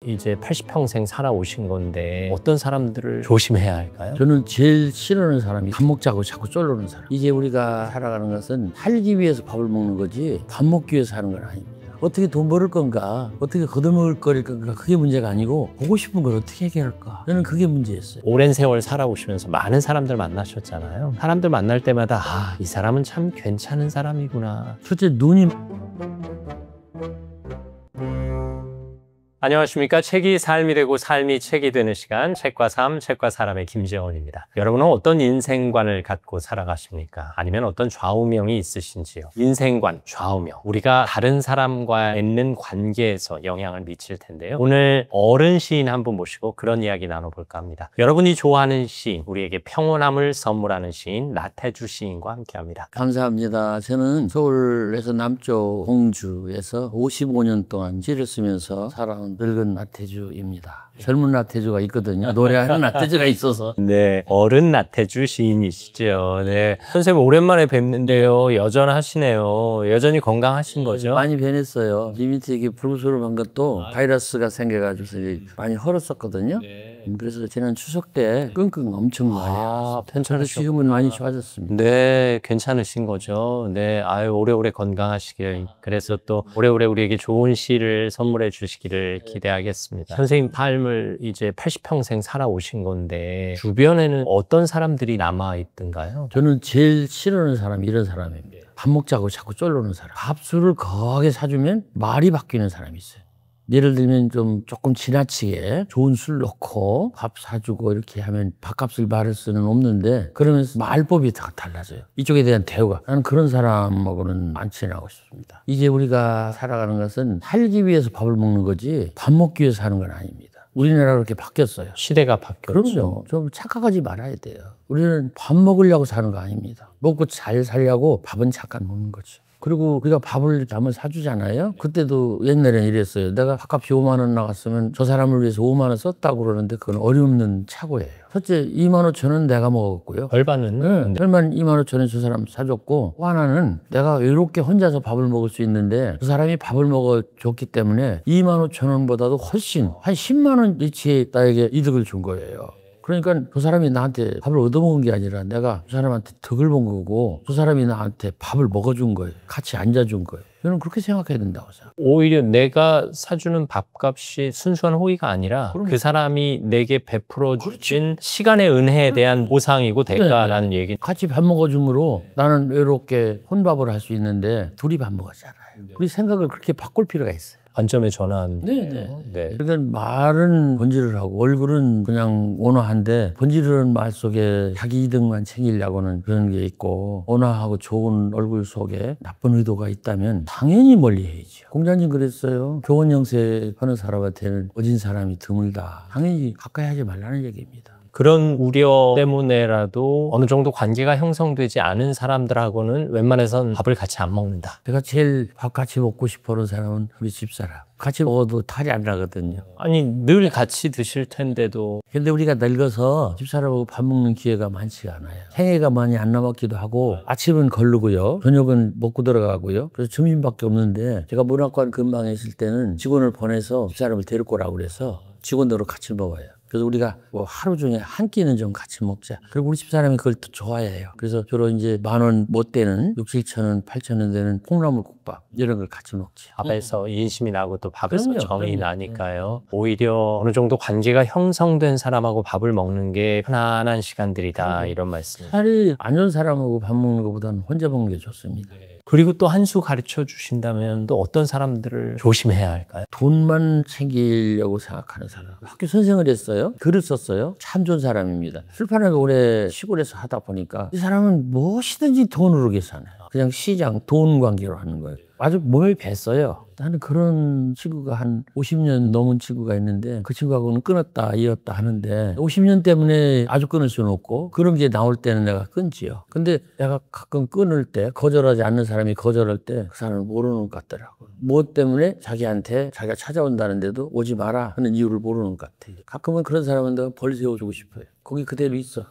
이제 80평생 살아오신 건데 어떤 사람들을 조심해야 할까요? 저는 제일 싫어하는 사람이 밥 먹자고 자꾸 쫄르는 사람. 이제 우리가 살아가는 것은 살기 위해서 밥을 먹는 거지 밥 먹기 위해서 하는 건 아닙니다. 어떻게 돈 벌을 건가, 어떻게 거둬먹을 거릴 건가, 그게 문제가 아니고 보고 싶은 걸 어떻게 해결할까, 저는 그게 문제였어요. 오랜 세월 살아오시면서 많은 사람들 만나셨잖아요. 사람들 만날 때마다 이 사람은 참 괜찮은 사람이구나. 첫째, 눈이 안녕하십니까. 책이 삶이 되고 삶이 책이 되는 시간, 책과 삶, 책과 사람의 김재원입니다. 여러분은 어떤 인생관을 갖고 살아가십니까? 아니면 어떤 좌우명이 있으신지요? 인생관, 좌우명, 우리가 다른 사람과 맺는 관계에서 영향을 미칠 텐데요. 오늘 어른 시인 한 분 모시고 그런 이야기 나눠볼까 합니다. 여러분이 좋아하는 시인, 우리에게 평온함을 선물하는 시인 나태주 시인과 함께합니다. 감사합니다. 저는 서울에서 남쪽 공주에서 55년 동안 시를 쓰면서 살아온 늙은 나태주입니다. 젊은 나태주가 있거든요. 노래하는 나태주가 있어서. 네, 어른 나태주 시인이시죠. 네, 선생님 오랜만에 뵙는데요. 여전하시네요. 여전히 건강하신 거죠? 많이 변했어요. 이 밑에 이게 불구스름한 것도 바이러스가 생겨가지고 많이 헐었었거든요. 그래서 지난 추석 때 끙끙 엄청 많이 괜찮으시죠? 지금은 많이 좋아졌습니다. 네, 괜찮으신 거죠. 네, 아유, 오래오래 건강하시길. 그래서 또 오래오래 우리에게 좋은 시를 선물해 주시기를 기대하겠습니다. 선생님 삶을 이제 80평생 살아오신 건데 주변에는 어떤 사람들이 남아있던가요? 저는 제일 싫어하는 사람이 이런 사람입니다. 밥 먹자고 자꾸 쫄르는 사람. 밥술을 거하게 사주면 말이 바뀌는 사람이 있어요. 예를 들면 조금 지나치게 좋은 술 넣고 밥 사주고 이렇게 하면 밥값을 말할 수는 없는데, 그러면서 말법이 다 달라져요. 이쪽에 대한 대우가. 나는 그런 사람하고는 안 친하고 싶습니다. 이제 우리가 살아가는 것은 살기 위해서 밥을 먹는 거지 밥 먹기 위해서 하는 건 아닙니다. 우리나라가 그렇게 바뀌었어요. 시대가 바뀌었죠. 그럼요. 좀 착각하지 말아야 돼요. 우리는 밥 먹으려고 사는 거 아닙니다. 먹고 잘 살려고 밥은 잠깐 먹는 거죠. 그리고 우리가 밥을 이렇게 한번 사주잖아요. 그때도 옛날에는 이랬어요. 내가 밥값이 5만 원 나갔으면 저 사람을 위해서 5만 원 썼다고 그러는데 그건 어림없는 착오예요. 첫째, 2만 5천 원 내가 먹었고요. 절반은? 네. 절반 2만 5천 원 저 사람 사줬고, 또 하나는 내가 외롭게 혼자서 밥을 먹을 수 있는데 그 사람이 밥을 먹어줬기 때문에 2만 5천 원보다도 훨씬 한 10만 원 리치에 나에게 이득을 준 거예요. 그러니까 그 사람이 나한테 밥을 얻어먹은 게 아니라 내가 그 사람한테 덕을 본 거고, 그 사람이 나한테 밥을 먹어준 거예요. 같이 앉아준 거예요. 저는 그렇게 생각해야 된다고 생각해요. 오히려 내가 사주는 밥값이 순수한 호의가 아니라 그 사람이 내게 베풀어 주신 시간의 은혜에 대한 보상이고 대가라는 얘기. 같이 밥 먹어줌으로 나는 외롭게 혼밥을 할 수 있는데 둘이 밥 먹었잖아요. 우리 생각을 그렇게 바꿀 필요가 있어요. 관점의 전환. 네. 그러니까 말은 번지를 하고 얼굴은 그냥 온화한데, 번지르는 말 속에 자기 이득만 챙기려고는 그런 게 있고, 온화하고 좋은 얼굴 속에 나쁜 의도가 있다면 당연히 멀리해야죠. 공자님 그랬어요. 교원 영세 하는 사람한테는 어진 사람이 드물다. 당연히 가까이 하지 말라는 얘기입니다. 그런 우려 때문에라도 어느 정도 관계가 형성되지 않은 사람들하고는 웬만해선 밥을 같이 안 먹는다. 제가 제일 밥 같이 먹고 싶어 하는 사람은 우리 집사람. 같이 먹어도 탈이 안 나거든요. 아니, 늘 같이 드실 텐데도. 근데 우리가 늙어서 집사람하고 밥 먹는 기회가 많지가 않아요. 생애가 많이 안 남았기도 하고, 아침은 거르고요, 저녁은 먹고 들어가고요. 그래서 점심밖에 없는데, 제가 문학관 근방에 있을 때는 직원을 보내서 집사람을 데리고 오라고 그래서 직원들하고 같이 먹어요. 그래서 우리가 뭐 하루 중에 한 끼는 좀 같이 먹자. 그리고 우리 집사람이 그걸 또 좋아해요. 그래서 주로 이제 10,000원 못 되는 6,000, 7,000원, 8,000원 되는 콩나물국밥 이런 걸 같이 먹지. 밥에서 인심이 나고 또 밥에서 그럼요, 정이 그럼요. 나니까요. 오히려 어느 정도 관계가 형성된 사람하고 밥을 먹는 게 편안한 시간들이다, 이런 말씀. 차라리 안 좋은 사람하고 밥 먹는 것보다는 혼자 먹는 게 좋습니다. 그리고 또 한 수 가르쳐 주신다면 또 어떤 사람들을 조심해야 할까요? 돈만 챙기려고 생각하는 사람. 학교 선생을 했어요. 글을 썼어요. 참 좋은 사람입니다. 출판을 오래 시골에서 하다 보니까 이 사람은 무엇이든지 돈으로 계산해요. 그냥 시장, 돈 관계로 하는 거예요. 아주 몸에 뱄어요. 나는 그런 친구가 한 50년 넘은 친구가 있는데, 그 친구하고는 끊었다 이었다 하는데 50년 때문에 아주 끊을 수는 없고, 그런 게 나올 때는 내가 끊지요. 근데 내가 가끔 끊을 때, 거절하지 않는 사람이 거절할 때 그 사람을 모르는 것 같더라고. 무엇 때문에 자기한테 자기가 찾아온다는데도 오지 마라 하는 이유를 모르는 것 같아요. 가끔은 그런 사람은 내가 벌 세워주고 싶어요. 거기 그대로 있어.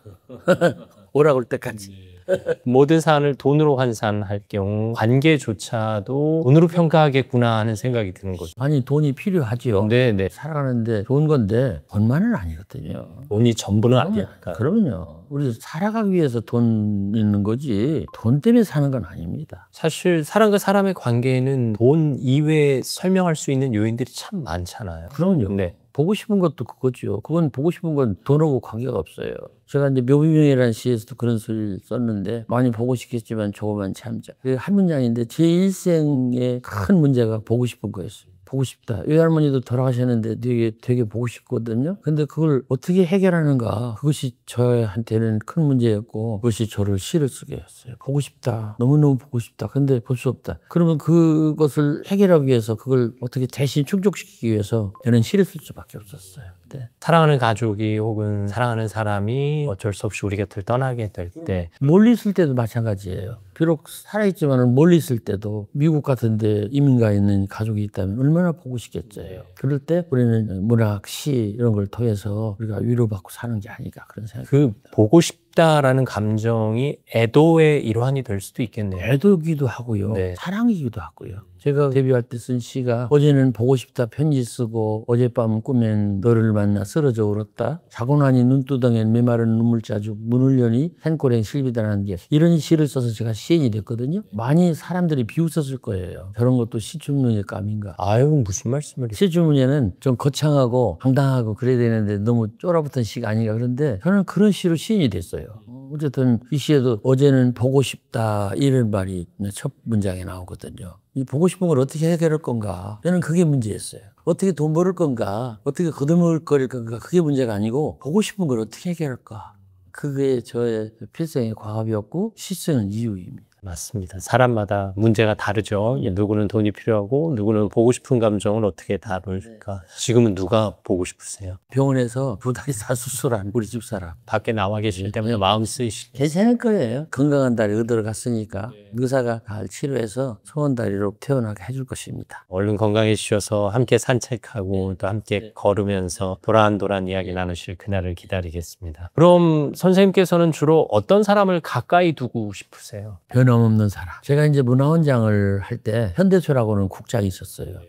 오라고 할 때까지. 모든 사안을 돈으로 환산할 경우 관계조차도 돈으로 평가하겠구나 하는 생각이 드는 거죠. 아니 돈이 필요하지요. 네네. 살아가는데 좋은 건데 돈만은 아니거든요. 돈이 전부는 아니니까. 그럼요. 우리 살아가기 위해서 돈 있는 거지 돈 때문에 사는 건 아닙니다. 사실 사람과 사람의 관계에는 돈 이외에 설명할 수 있는 요인들이 참 많잖아요. 그럼요. 네. 보고 싶은 것도 그거죠. 그건 보고 싶은 건 돈하고 관계가 없어요. 제가 이제 묘비명이라는 시에서도 그런 소리를 썼는데 많이 보고 싶겠지만 조금만 참자. 그게 한 문장인데 제 일생의 큰 문제가 보고 싶은 거였어요. 보고 싶다. 외할머니도 돌아가셨는데 되게 보고 싶거든요. 근데 그걸 어떻게 해결하는가. 그것이 저한테는 큰 문제였고 그것이 저를 시를 쓰게 했어요. 보고 싶다. 너무너무 보고 싶다. 근데 볼 수 없다. 그러면 그것을 해결하기 위해서 그걸 어떻게 대신 충족시키기 위해서 저는 시를 쓸 수밖에 없었어요. 네. 사랑하는 가족이 혹은 사랑하는 사람이 어쩔 수 없이 우리 곁을 떠나게 될 때 멀리 있을 때도 마찬가지예요. 비록 살아있지만 멀리 있을 때도 미국 같은 데 이민 가 있는 가족이 있다면 얼마나 보고 싶겠어요. 그럴 때 우리는 문학, 시 이런 걸 통해서 우리가 위로받고 사는 게 아닌가 그런 생각이 그 보고 싶다라는 감정이 애도의 일환이 될 수도 있겠네요. 애도기도 하고요. 네. 사랑이기도 하고요. 제가 데뷔할 때 쓴 시가 어제는 보고 싶다 편지 쓰고 어젯밤 꿈엔 너를 만나 쓰러져 울었다. 자고 나니 눈두덩엔 메마른 눈물 짜주 문을 여니 산골엔 실비다라는 게 이런 시를 써서 제가 시인이 됐거든요. 많이 사람들이 비웃었을 거예요. 저런 것도 시주문의 감인가. 아유 무슨 말씀을 시주문에는 좀 거창하고 황당하고 그래야 되는데 너무 쫄아붙은 시가 아닌가. 그런데 저는 그런 시로 시인이 됐어요. 어쨌든 이 시에도 어제는 보고 싶다 이런 말이 첫 문장에 나오거든요. 이 보고 싶은 걸 어떻게 해결할 건가. 저는 그게 문제였어요. 어떻게 돈 벌을 건가. 어떻게 거둬먹을 거릴 건가. 그게 문제가 아니고 보고 싶은 걸 어떻게 해결할까. 그게 저의 필생의 과업이었고 시 쓰는 이유입니다. 맞습니다. 사람마다 문제가 다르죠. 누구는 돈이 필요하고 누구는 보고 싶은 감정을 어떻게 다룰까. 지금은 누가 보고 싶으세요? 병원에서 2다리 다 수술한 우리 집사람. 밖에 나와 계실 때문에 마음 쓰이시. 괜찮을 거예요. 건강한 다리 얻으러 갔으니까 의사가 잘 치료해서 소원다리로 태어나게 해줄 것입니다. 얼른 건강해지셔서 함께 산책하고 또 함께 걸으면서 도란도란 이야기 나누실 그날을 기다리겠습니다. 그럼 선생님께서는 주로 어떤 사람을 가까이 두고 싶으세요? 변함없는 사람. 제가 이제 문화원장을 할 때 현대소라고는 국장이 있었어요.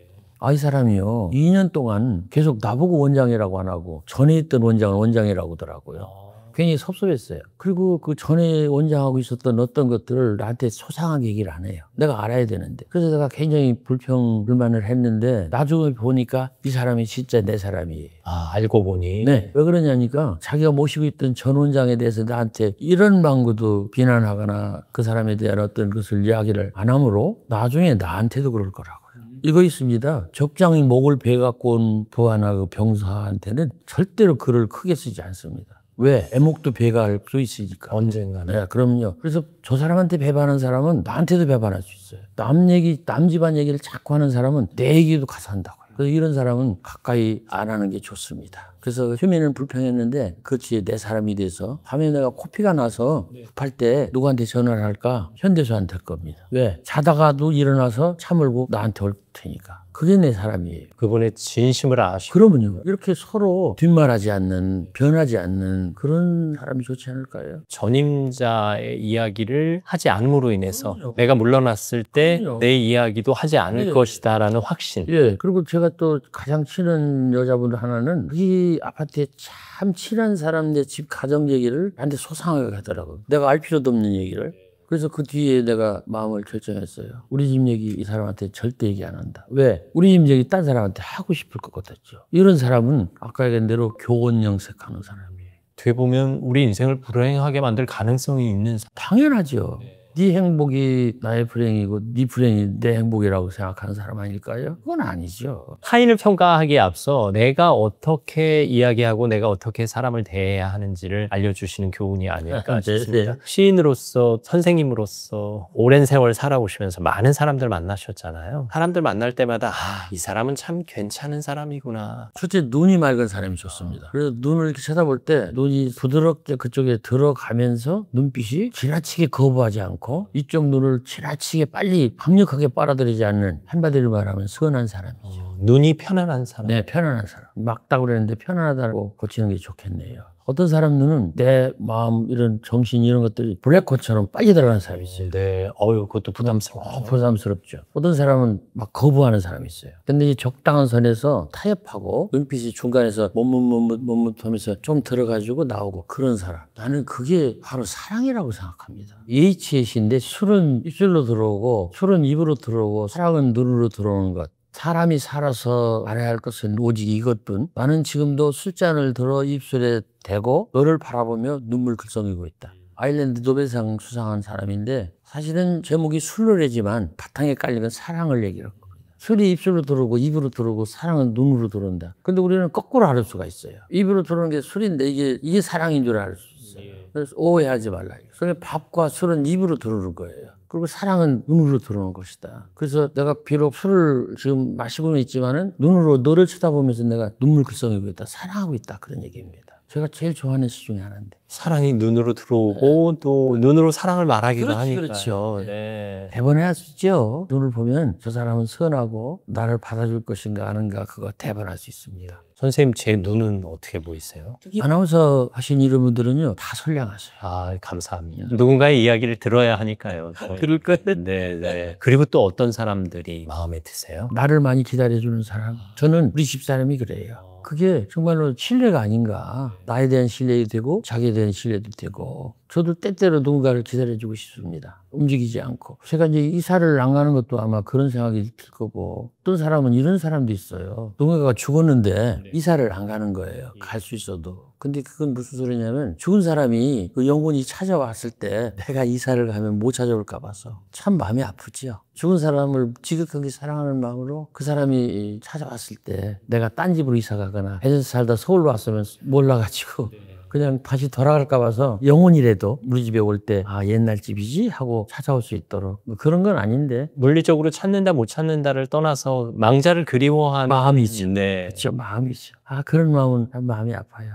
이 사람이요 2년 동안 계속 나보고 원장이라고 안 하고 전에 있던 원장을 원장이라고 하더라고요. 굉장히 섭섭했어요. 그리고 그 전에 원장하고 있었던 어떤 것들을 나한테 소상하게 얘기를 안 해요. 내가 알아야 되는데. 그래서 내가 굉장히 불만을 했는데 나중에 보니까 이 사람이 진짜 내 사람이에요. 알고 보니. 네. 왜 그러냐니까 자기가 모시고 있던 전 원장에 대해서 나한테 이런 방구도 비난하거나 그 사람에 대한 어떤 것을 이야기를 안 하므로 나중에 나한테도 그럴 거라고요. 이거 있습니다. 적장이 목을 베갖고 온 부하나 그 병사한테는 절대로 글을 크게 쓰지 않습니다. 왜? 애목도 배가할 수 있으니까. 언젠가는. 네, 그럼요. 그래서 저 사람한테 배반하는 사람은 나한테도 배반할 수 있어요. 남 집안 얘기를 자꾸 하는 사람은 내 얘기도 가서 한다고요. 그래서 이런 사람은 가까이 안 하는 게 좋습니다. 그래서 휴면은 불평했는데 그렇지 내 사람이 돼서 밤에 내가 코피가 나서 급할 때 누구한테 전화를 할까? 현대소한테 할 겁니다. 왜? 자다가도 일어나서 차 몰고 나한테 올 테니까. 그게 내 사람이에요. 그분의 진심을 아시고. 그러면요. 이렇게 서로 뒷말하지 않는, 변하지 않는 그런 사람이 좋지 않을까요? 전임자의 이야기를 하지 않음으로 인해서 내가 물러났을 때 내 이야기도 하지 않을 것이다라는 확신. 예. 그리고 제가 또 가장 친한 여자분 하나는 이 아파트에 참 친한 사람 내 집 가정 얘기를 나한테 소상하게 하더라고요. 내가 알 필요도 없는 얘기를. 그래서 그 뒤에 내가 마음을 결정했어요. 우리 집 얘기 이 사람한테 절대 얘기 안 한다. 왜? 우리 집 얘기 딴 사람한테 하고 싶을 것 같았죠. 이런 사람은 아까 얘기한 대로 교원 영색하는 사람이에요. 어떻게 보면 우리 인생을 불행하게 만들 가능성이 있는 사람. 당연하죠. 네 행복이 나의 불행이고 네 불행이 내 행복이라고 생각하는 사람 아닐까요? 그건 아니죠. 타인을 평가하기에 앞서 내가 어떻게 이야기하고 내가 어떻게 사람을 대해야 하는지를 알려주시는 교훈이 아닐까 싶습니다. 시인으로서 선생님으로서 오랜 세월 살아오시면서 많은 사람들 만나셨잖아요. 사람들 만날 때마다 이 사람은 참 괜찮은 사람이구나. 첫째 눈이 맑은 사람이 좋습니다. 그래서 눈을 이렇게 쳐다볼 때 눈이 부드럽게 그쪽에 들어가면서 눈빛이 지나치게 거부하지 않고 이쪽 눈을 지나치게 빨리 강력하게 빨아들이지 않는 한마디로 말하면 선한 사람이죠. 눈이 편안한 사람. 네, 편안한 사람. 막다고 그랬는데 편안하다고 고치는 게 좋겠네요. 어떤 사람 눈은 내 마음, 이런 정신 이런 것들이 블랙홀처럼 빨리 들어가는 사람이 있어요. 네, 그것도 부담스러워. 부담스럽죠. 어떤 사람은 막 거부하는 사람이 있어요. 근데 이 적당한 선에서 타협하고 눈빛이 중간에서 머뭇하면서 좀 들어가지고 나오고 그런 사람. 나는 그게 바로 사랑이라고 생각합니다. HS인데 술은 입술로 들어오고 술은 입으로 들어오고 사랑은 눈으로 들어오는 것. 사람이 살아서 알아야 할 것은 오직 이것뿐. 나는 지금도 술잔을 들어 입술에 대고 너를 바라보며 눈물 글썽이고 있다. 아일랜드 노벨상 수상한 사람인데 사실은 제목이 술노래지만 바탕에 깔린 건 사랑을 얘기하는 겁니다. 술이 입술로 들어오고 입으로 들어오고 사랑은 눈으로 들어온다. 근데 우리는 거꾸로 알 수가 있어요. 입으로 들어오는 게 술인데 이게 사랑인 줄 알 수 있어요. 그래서 오해하지 말라. 그래서 밥과 술은 입으로 들어오는 거예요. 그리고 사랑은 눈으로 들어오는 것이다. 그래서 내가 비록 술을 지금 마시고는 있지만은 눈으로 너를 쳐다보면서 내가 눈물 글썽이고 있다. 사랑하고 있다. 그런 얘기입니다. 제가 제일 좋아하는 시 중에 하나인데. 사랑이 눈으로 들어오고 또 눈으로 사랑을 말하기도 하니까. 그렇죠. 네. 대본에 할 수 있죠. 눈을 보면 저 사람은 선하고 나를 받아줄 것인가 아는가 그거 대본할 수 있습니다. 선생님, 제 눈은 어떻게 보이세요? 아나운서 하신 이런 분들은요 다 선량하세요. 아, 감사합니다. 누군가의 이야기를 들어야 하니까요. 그럴 거예요. 네, 네. 그리고 또 어떤 사람들이 마음에 드세요? 나를 많이 기다려주는 사람. 저는 우리 집사람이 그래요. 그게 정말로 신뢰가 아닌가. 나에 대한 신뢰도 되고 자기에 대한 신뢰도 되고. 저도 때때로 누군가를 기다려주고 싶습니다. 움직이지 않고. 제가 이제 이사를 안 가는 것도 아마 그런 생각이 들 거고. 어떤 사람은 이런 사람도 있어요. 누군가가 죽었는데 이사를 안 가는 거예요. 갈 수 있어도. 근데 그건 무슨 소리냐면 죽은 사람이 그 영혼이 찾아왔을 때 내가 이사를 가면 못 찾아올까 봐서 참 마음이 아프죠. 죽은 사람을 지극하게 사랑하는 마음으로 그 사람이 찾아왔을 때 내가 딴 집으로 이사 가거나 해전에서 살다 서울로 왔으면 몰라가지고 그냥 다시 돌아갈까 봐서 영혼이라도 우리 집에 올 때 아 옛날 집이지 하고 찾아올 수 있도록 뭐 그런 건 아닌데 물리적으로 찾는다 못 찾는다를 떠나서 망자를 그리워하는 마음이죠. 네. 그렇죠. 마음이죠. 아 그런 마음은 참 마음이 아파요.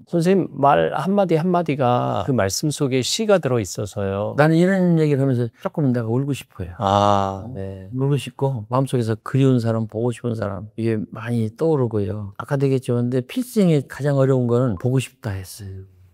선생님 말 한마디 한마디가 그 말씀 속에 시가 들어 있어서요. 나는 이런 얘기를 하면서 조금 내가 울고 싶어요. 아, 네. 울고 싶고 마음속에서 그리운 사람, 보고 싶은 사람 이게 많이 떠오르고요. 아까도 얘기했지만 근데 필생에 가장 어려운 거는 보고 싶다 했어요.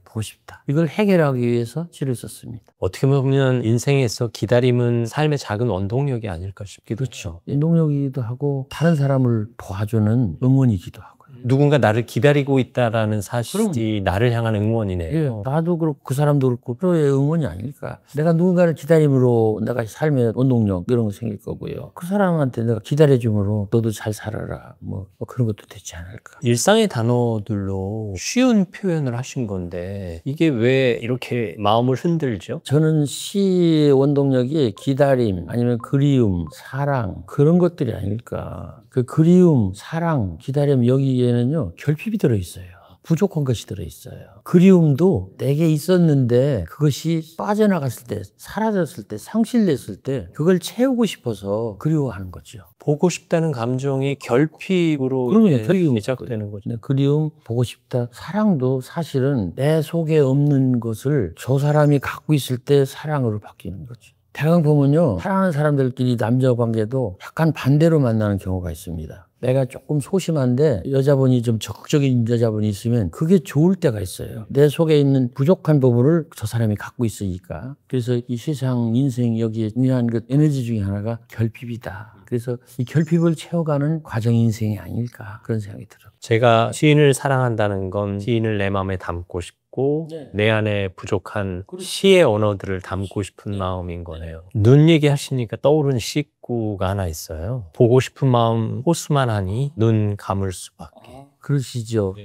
보고 싶다. 이걸 해결하기 위해서 시를 썼습니다. 어떻게 보면 인생에서 기다림은 삶의 작은 원동력이 아닐까 싶기도 그렇죠. 운동력이기도 하고 다른 사람을 도와주는 응원이기도 하고. 누군가 나를 기다리고 있다라는 사실이 나를 향한 응원이네요. 예, 나도 그렇고 그 사람도 그렇고 서로의 응원이 아닐까. 내가 누군가를 기다림으로 내가 삶의 원동력 이런 거 생길 거고요. 그 사람한테 내가 기다려줌으로 너도 잘 살아라. 뭐 그런 것도 되지 않을까. 일상의 단어들로 쉬운 표현을 하신 건데 이게 왜 이렇게 마음을 흔들죠? 저는 시의 원동력이 기다림 아니면 그리움, 사랑 그런 것들이 아닐까. 그 그리움, 사랑, 기다림 여기에는요 결핍이 들어있어요. 부족한 것이 들어있어요. 그리움도 내게 있었는데 그것이 빠져나갔을 때, 사라졌을 때, 상실됐을 때 그걸 채우고 싶어서 그리워하는 거죠. 보고 싶다는 감정이 결핍으로 그러면 결핍이 시작되는 거죠. 그리움, 보고 싶다. 사랑도 사실은 내 속에 없는 것을 저 사람이 갖고 있을 때 사랑으로 바뀌는 거죠. 대강 보면요, 사랑하는 사람들끼리 남녀 관계도 약간 반대로 만나는 경우가 있습니다. 내가 조금 소심한데 여자분이 좀 적극적인 여자분이 있으면 그게 좋을 때가 있어요. 내 속에 있는 부족한 부분을 저 사람이 갖고 있으니까. 그래서 이 세상, 인생 여기에 중요한 그 에너지 중에 하나가 결핍이다. 그래서 이 결핍을 채워가는 과정 인생이 아닐까 그런 생각이 들어요. 제가 시인을 사랑한다는 건 시인을 내 마음에 담고 싶고 내 안에 부족한 시의 언어들을 담고 싶은 마음인 거네요. 눈 얘기하시니까 떠오른 시구가 하나 있어요. 보고 싶은 마음 호수만 하니 눈 감을 수밖에. 그러시죠.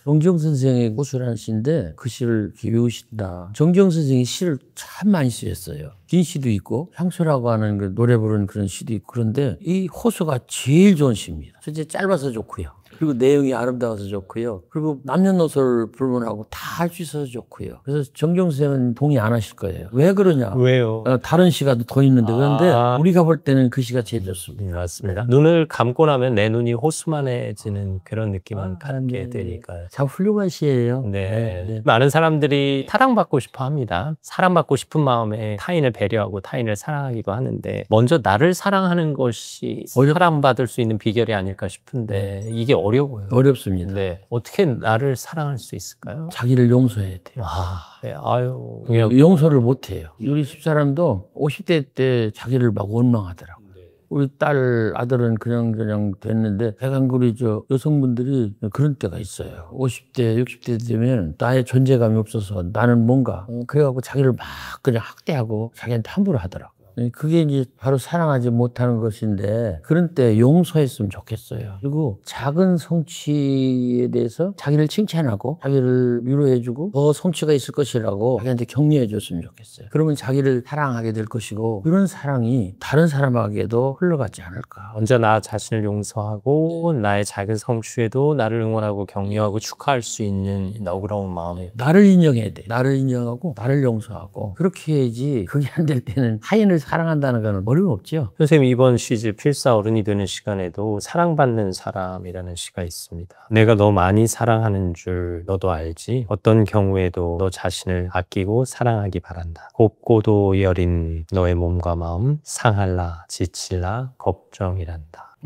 정지영 선생의 호수라는 시인데 그 시를 외우신다. 정지영 선생이 시를 참 많이 쓰셨어요. 긴 시도 있고 향수라고 하는 그 노래 부르는 그런 시도 있고 그런데 이 호수가 제일 좋은 시입니다. 첫째 짧아서 좋고요. 그리고 내용이 아름다워서 좋고요. 그리고 남녀노소를 불문하고 다 할 수 있어서 좋고요. 그래서 정경 선생은 동의 안 하실 거예요. 왜 그러냐? 왜요? 다른 시가 더 있는데 그런데 우리가 볼 때는 그 시가 제일 좋습니다. 맞습니다. 눈을 감고 나면 내 눈이 호수만해지는 그런 느낌을 갖게 되니까요. 참 훌륭한 시예요. 네. 많은 사람들이 사랑받고 싶어 합니다. 사랑받고 싶은 마음에 타인을 배려하고 타인을 사랑하기도 하는데 먼저 나를 사랑하는 것이 사랑받을 수 있는 비결이 아닐까 싶은데 이게 어려워요. 어렵습니다. 네. 어떻게 나를 사랑할 수 있을까요? 자기를 용서해야 돼요. 네. 아유. 용서를 못 해요. 우리 집사람도 50대 때 자기를 막 원망하더라고요. 우리 딸 아들은 그냥 됐는데 대강구리 여성분들이 그런 때가 있어요. 50대 60대 되면 나의 존재감이 없어서 나는 뭔가 그래갖고 자기를 막 그냥 학대하고 자기한테 함부로 하더라고요. 그게 이제 바로 사랑하지 못하는 것인데 그런 때 용서했으면 좋겠어요. 그리고 작은 성취에 대해서 자기를 칭찬하고 자기를 위로해주고 더 성취가 있을 것이라고 자기한테 격려해줬으면 좋겠어요. 그러면 자기를 사랑하게 될 것이고 그런 사랑이 다른 사람에게도 흘러가지 않을까. 먼저 나 자신을 용서하고 나의 작은 성취에도 나를 응원하고 격려하고 축하할 수 있는 너그러운 마음이 나를 인정해야 돼. 나를 인정하고 나를 용서하고 그렇게 해야지 그게 안 될 때는 타인을 사랑한다는 건 어림없죠. 선생님 이번 시집 필사 어른이 되는 시간에도 사랑받는 사람이라는 시가 있습니다. 내가 너 많이 사랑하는 줄 너도 알지. 어떤 경우에도 너 자신을 아끼고 사랑하기 바란다. 곱고도 여린 너의 몸과 마음 상할라 지칠라 걱정이란다.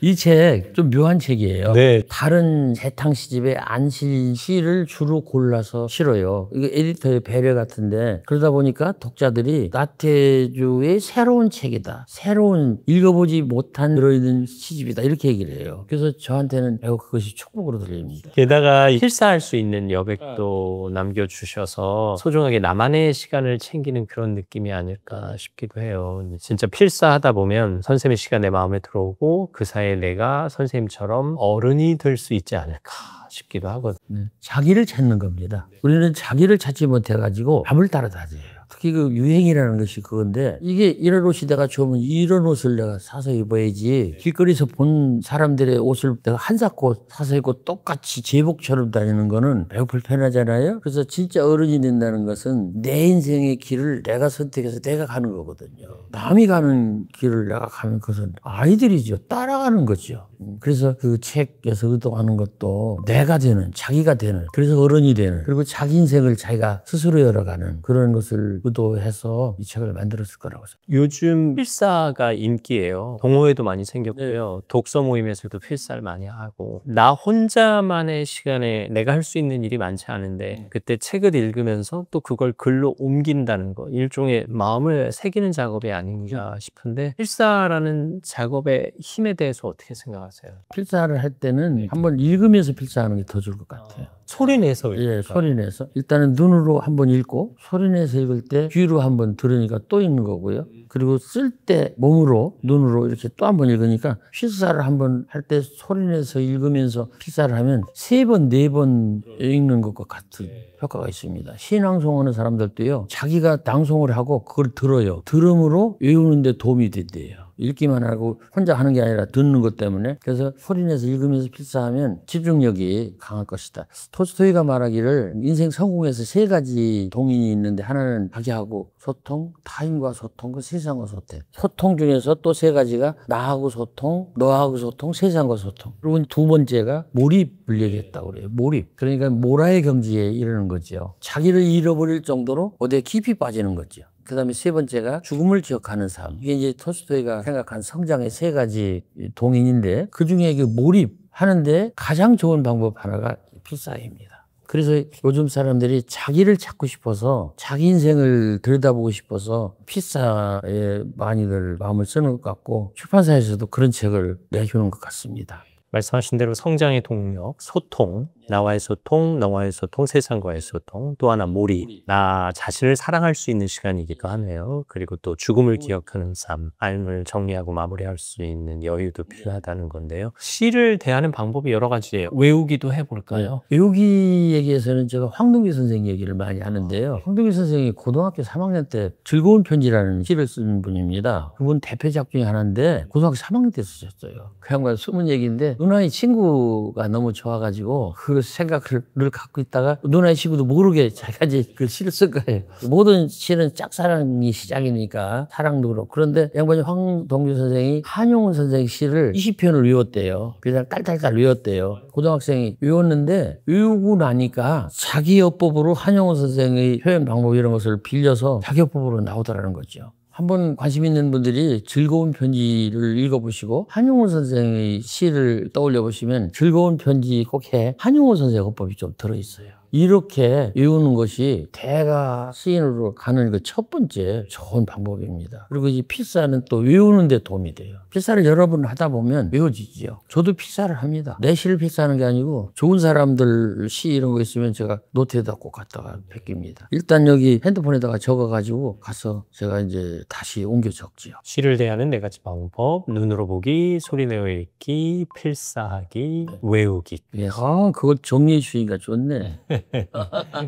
이 책 좀 묘한 책이에요. 네. 다른 재탕 시집에 안 실린 시를 주로 골라서 실어요. 이거 에디터의 배려 같은데 그러다 보니까 독자들이 나태주의 새로운 책이다. 새로운 읽어보지 못한 들어있는 시집이다. 이렇게 얘기를 해요. 그래서 저한테는 매우 그것이 축복으로 들립니다. 게다가 필사할 수 있는 여백도 남겨주셔서 소중하게 나만의 시간을 챙기는 그런 느낌이 아닐까 싶기도 해요. 진짜 필사하다 보면 선생님의 시가 내 마음에 들어오고 그 사이에 내가 선생님처럼 어른이 될 수 있지 않을까 싶기도 하거든요. 자기를 찾는 겁니다. 우리는 자기를 찾지 못해가지고 남을 따라다녀요. 특히 그 유행이라는 것이 그건데 이게 이런 옷이 내가 좋으면 이런 옷을 내가 사서 입어야지 길거리에서 본 사람들의 옷을 내가 한사코 사서 입고 똑같이 제복처럼 다니는 거는 매우 불편하잖아요. 그래서 진짜 어른이 된다는 것은 내 인생의 길을 내가 선택해서 내가 가는 거거든요. 남이 가는 길을 내가 가면 그것은 아이들이죠. 따라가는 거죠. 그래서 그 책에서 의도하는 것도 내가 되는 자기가 되는 그래서 어른이 되는 그리고 자기 인생을 자기가 스스로 열어가는 그런 것을 의도해서 이 책을 만들었을 거라고 생각합니다. 요즘 필사가 인기예요. 동호회도 많이 생겼고요. 독서 모임에서도 필사를 많이 하고 나 혼자만의 시간에 내가 할 수 있는 일이 많지 않은데 그때 책을 읽으면서 또 그걸 글로 옮긴다는 거 일종의 마음을 새기는 작업이 아닌가 싶은데 필사라는 작업의 힘에 대해서 어떻게 생각하세요? 필사를 할 때는 한번 읽으면서 필사하는 게 더 좋을 것 같아요. 소리 내서 예, 소리 내서 일단은 눈으로 한번 읽고 소리 내서 읽을 때 귀로 한번 들으니까 또 읽는 거고요. 그리고 쓸 때 몸으로 눈으로 이렇게 또 한번 읽으니까 필사를 한번 할 때 소리 내서 읽으면서 필사를 하면 3번, 4번 읽는 것과 같은 효과가 있습니다. 시낭송하는 사람들도요. 자기가 낭송을 하고 그걸 들어요. 들음으로 외우는데 도움이 된대요. 읽기만 하고 혼자 하는 게 아니라 듣는 것 때문에 그래서 소리내서 읽으면서 필사하면 집중력이 강할 것이다. 톨스토이가 말하기를 인생 성공에서 3가지 동인이 있는데 하나는 자기하고 소통, 타인과 소통, 그 세상과 소통. 소통 중에서 또 3가지가 나하고 소통, 너하고 소통, 세상과 소통. 그리고 2번째가 몰입을 얘기했다고 그래요. 몰입. 그러니까 모라의 경지에 이르는 거죠. 자기를 잃어버릴 정도로 어디에 깊이 빠지는 거죠. 그 다음에 3번째가 죽음을 기억하는 삶. 이게 이제 톨스토이가 생각한 성장의 3가지 동인인데 그 중에 그 몰입하는데 가장 좋은 방법 하나가 필사입니다. 그래서 요즘 사람들이 자기를 찾고 싶어서 자기 인생을 들여다보고 싶어서 필사에 많이들 마음을 쓰는 것 같고 출판사에서도 그런 책을 내주는 것 같습니다. 말씀하신 대로 성장의 동력, 소통 나와의 소통, 너와의 소통, 세상과의 소통, 또 하나 몰입. 나 자신을 사랑할 수 있는 시간이기도 하네요. 그리고 또 죽음을 기억하는 삶, 삶을 정리하고 마무리할 수 있는 여유도 필요하다는 건데요. 시를 대하는 방법이 여러 가지예요. 외우기도 해볼까요? 외우기 얘기에서는 제가 황동기 선생 얘기를 많이 하는데요. 황동기 선생이 고등학교 3학년 때 즐거운 편지라는 시를 쓴 분입니다. 그분 대표작 중에 하나인데 고등학교 3학년 때 쓰셨어요. 그 양반 숨은 얘기인데 누나의 친구가 너무 좋아가지고 그 생각을 늘 갖고 있다가 누나의 친구도 모르게 자기가 이제 그 시를 쓸 거예요. 모든 시는 짝사랑이 시작이니까 사랑도 그렇고. 그런데 양반이 황동기 선생이 한용운 선생 시를 20편을 외웠대요. 그냥 딸딸딸 외웠대요. 고등학생이 외웠는데 외우고 나니까 자기 어법으로 한용운 선생의 표현 방법 이런 것을 빌려서 자기 어법으로 나오더라는 거죠. 한번 관심 있는 분들이 즐거운 편지를 읽어보시고 한용운 선생의 시를 떠올려 보시면 즐거운 편지 꼭 해. 한용운 선생의 어법이 좀 들어있어요. 이렇게 외우는 것이 대가 시인으로 가는 그 첫 번째 좋은 방법입니다. 그리고 이 필사는 또 외우는 데 도움이 돼요. 필사를 여러 번 하다 보면 외워지지요. 저도 필사를 합니다. 내 시를 필사하는 게 아니고 좋은 사람들 시 이런 거 있으면 제가 노트에다 꼭 갖다가 베낍니다. 일단 여기 핸드폰에다가 적어가지고 가서 제가 이제 다시 옮겨 적지요. 시를 대하는 네 가지 방법, 눈으로 보기, 소리 내어 읽기, 필사하기, 외우기. 예, 그걸 정리해 주시니까 좋네.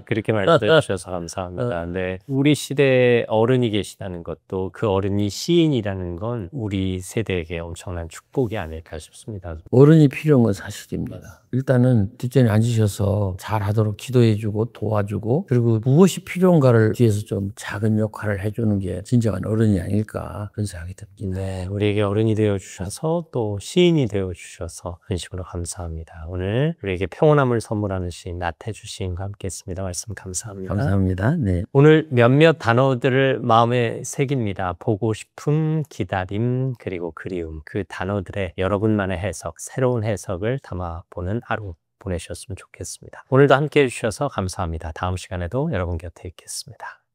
그렇게 말씀해 주셔서 감사합니다. 네, 우리 시대에 어른이 계시다는 것도 그 어른이 시인이라는 건 우리 세대에게 엄청난 축복이 아닐까 싶습니다. 어른이 필요한 건 사실입니다. 일단은 뒷전에 앉으셔서 잘하도록 기도해주고 도와주고 그리고 무엇이 필요한가를 뒤에서 좀 작은 역할을 해주는 게 진정한 어른이 아닐까 그런 생각이 듭니다. 네, 우리에게 어른이 되어주셔서 또 시인이 되어주셔서 진심으로 감사합니다. 오늘 우리에게 평온함을 선물하는 시인 나태주 시인과 함께했습니다. 말씀 감사합니다. 감사합니다. 네. 오늘 몇몇 단어들을 마음에 새깁니다. 보고 싶음, 기다림, 그리고 그리움. 그 단어들의 여러분만의 해석, 새로운 해석을 담아보는 하루 보내셨으면 좋겠습니다. 오늘도 함께해 주셔서 감사합니다. 다음 시간에도 여러분 곁에 있겠습니다.